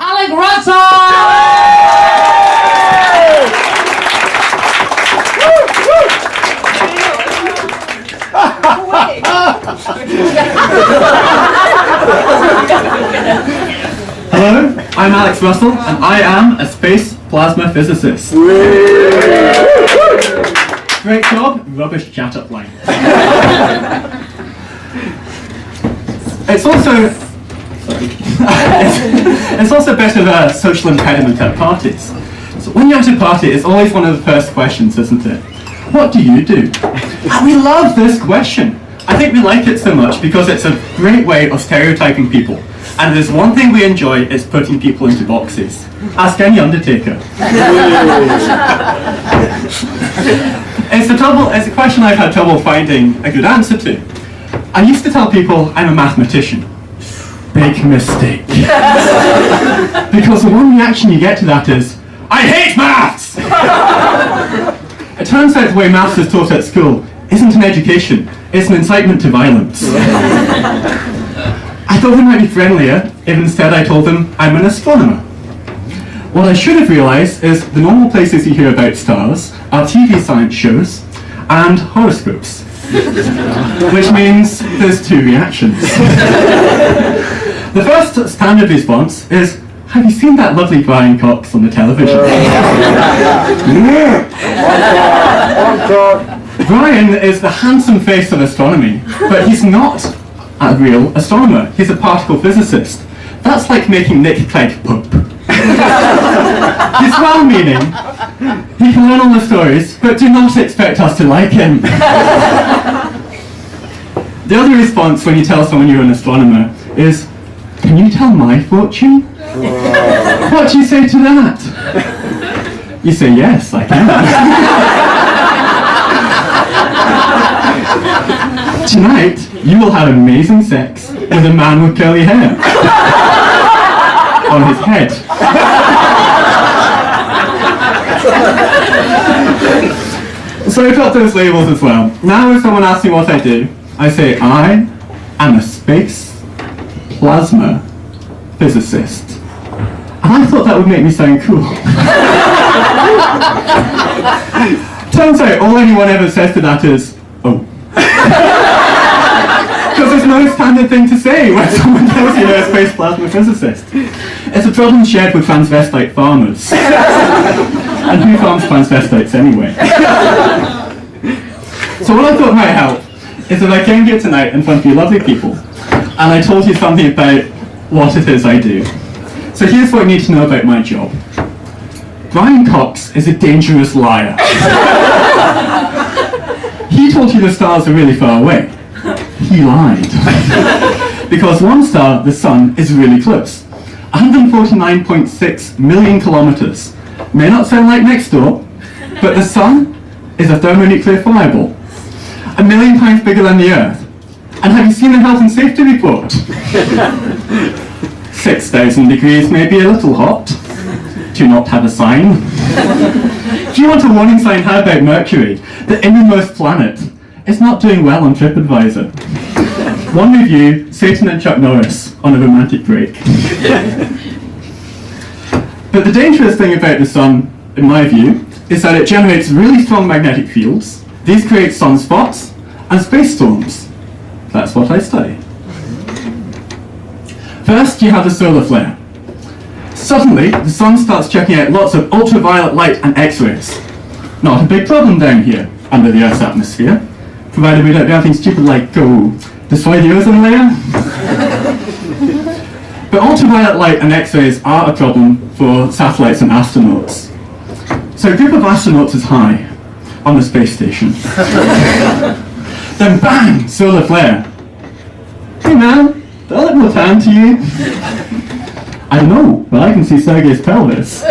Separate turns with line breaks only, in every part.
Alec Russell!
Hello, I'm Alex Russell, and I am a space plasma physicist. Great job, rubbish chat-up line. It's also it's also a bit of a social impediment at parties. So when you're at a party, it's always one of the first questions, isn't it? What do you do? And we love this question. I think we like it so much because it's a great way of stereotyping people. And there's one thing we enjoy, it's putting people into boxes. Ask any undertaker. It's a question I've had trouble finding a good answer to. I used to tell people I'm a mathematician. Big mistake. Because the one reaction you get to that is, I hate maths! It turns out the way maths is taught at school isn't an education, it's an incitement to violence. I thought it might be friendlier if instead I told them I'm an astronomer. What I should have realised is the normal places you hear about stars are TV science shows and horoscopes. Which means there's two reactions. The first standard response is, have you seen that lovely Brian Cox on the television? Brian is the handsome face of astronomy, but he's not a real astronomer. He's a particle physicist. That's like making Nick Clegg Pope. He's well-meaning. He can learn all the stories, but do not expect us to like him. The other response when you tell someone you're an astronomer is, can you tell my fortune? What do you say to that? You say, yes, I can. Tonight, you will have amazing sex with a man with curly hair on his head. So I've got those labels as well. Now if someone asks me what I do, I say I am a space plasma physicist. And I thought that would make me sound cool. Turns out all anyone ever says to that is, oh. Because there's no standard thing to say when someone tells you they're a space plasma physicist. It's a problem shared with transvestite farmers. And who farms transvestites anyway? So what I thought might help is that I came here tonight in front of you lovely people and I told you something about what it is I do. So here's what you need to know about my job. Brian Cox is a dangerous liar. He told you the stars are really far away. He lied. Because one star, the sun, is really close. 149.6 million kilometers. May not sound like next door, but the sun is a thermonuclear fireball. 1 million times bigger than the Earth. And have you seen the health and safety report? 6,000 degrees may be a little hot. Do not have a sign. Do you want a warning sign? How about Mercury, the innermost planet, is not doing well on TripAdvisor. One review, Satan and Chuck Norris on a romantic break. But the dangerous thing about the sun, in my view, is that it generates really strong magnetic fields. These create sunspots and space storms. That's what I study. First, you have the solar flare. Suddenly, the sun starts chucking out lots of ultraviolet light and X-rays. Not a big problem down here, under the Earth's atmosphere, provided we don't do anything stupid like go destroy the ozone layer. But ultraviolet light and X-rays are a problem for satellites and astronauts. So a group of astronauts is high on the space station. Then bang! Solar flare. Hey man, do I look more tan to you? I don't know, but I can see Sergei's pelvis.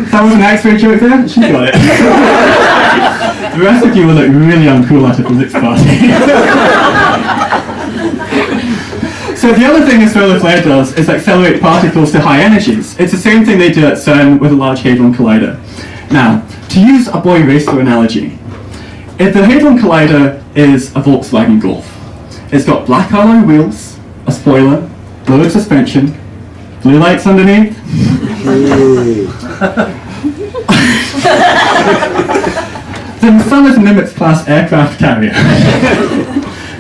That was an X-ray joke there? She got it. The rest of you will look really uncool at a physics party. So the other thing a solar flare does is accelerate particles to high energies. It's the same thing they do at CERN with a Large Hadron Collider. Now, to use a boy racer analogy, if the Hadron Collider is a Volkswagen Golf, it's got black alloy wheels, a spoiler, fluid suspension, blue lights underneath. Then the sun is a Nimitz-class aircraft carrier.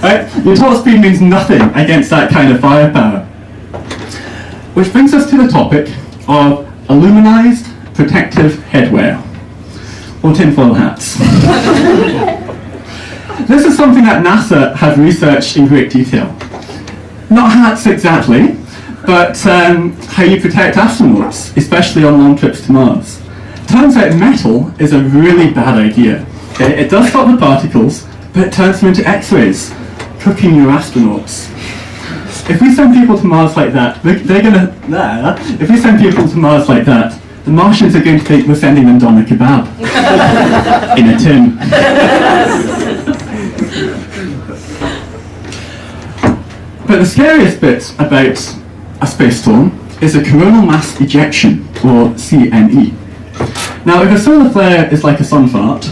Right? Your top speed means nothing against that kind of firepower. Which brings us to the topic of aluminized protective headwear, or tinfoil hats. This is something that NASA have researched in great detail. Not hats exactly, but how you protect astronauts, especially on long trips to Mars. Turns out metal is a really bad idea. It does stop the particles, but it turns them into X-rays, cooking your astronauts. If we send people to Mars like that, if we send people to Mars like that, the Martians are going to think we're sending them doner kebab in a tin. But the scariest bit about a space storm is a coronal mass ejection, or CME. Now, if a solar flare is like a sun fart,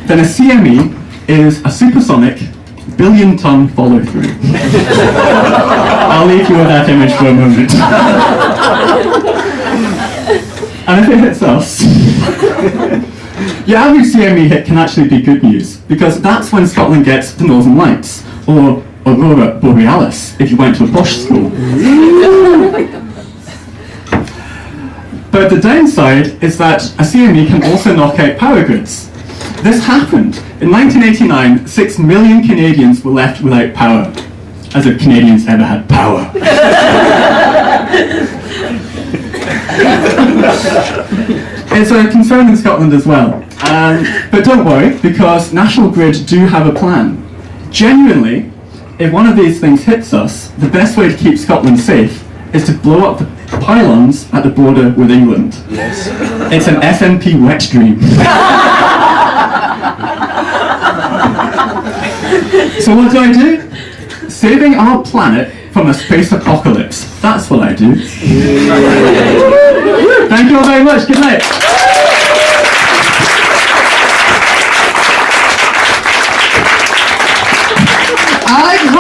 then a CME is a supersonic billion-ton follow-through. I'll leave you with that image for a moment. And if it hits us, your average CME hit can actually be good news, because that's when Scotland gets the Northern Lights, or Aurora Borealis, if you went to a posh school. But the downside is that a CME can also knock out power grids. This happened. In 1989, 6 million Canadians were left without power. As if Canadians ever had power. It's a concern in Scotland as well. But don't worry, because National Grid do have a plan. Genuinely, if one of these things hits us, the best way to keep Scotland safe is to blow up the pylons at the border with England. Yes. It's an SNP wet dream. So what do? Saving our planet from a space apocalypse. That's what I do. Thank you all very much. Good night.
And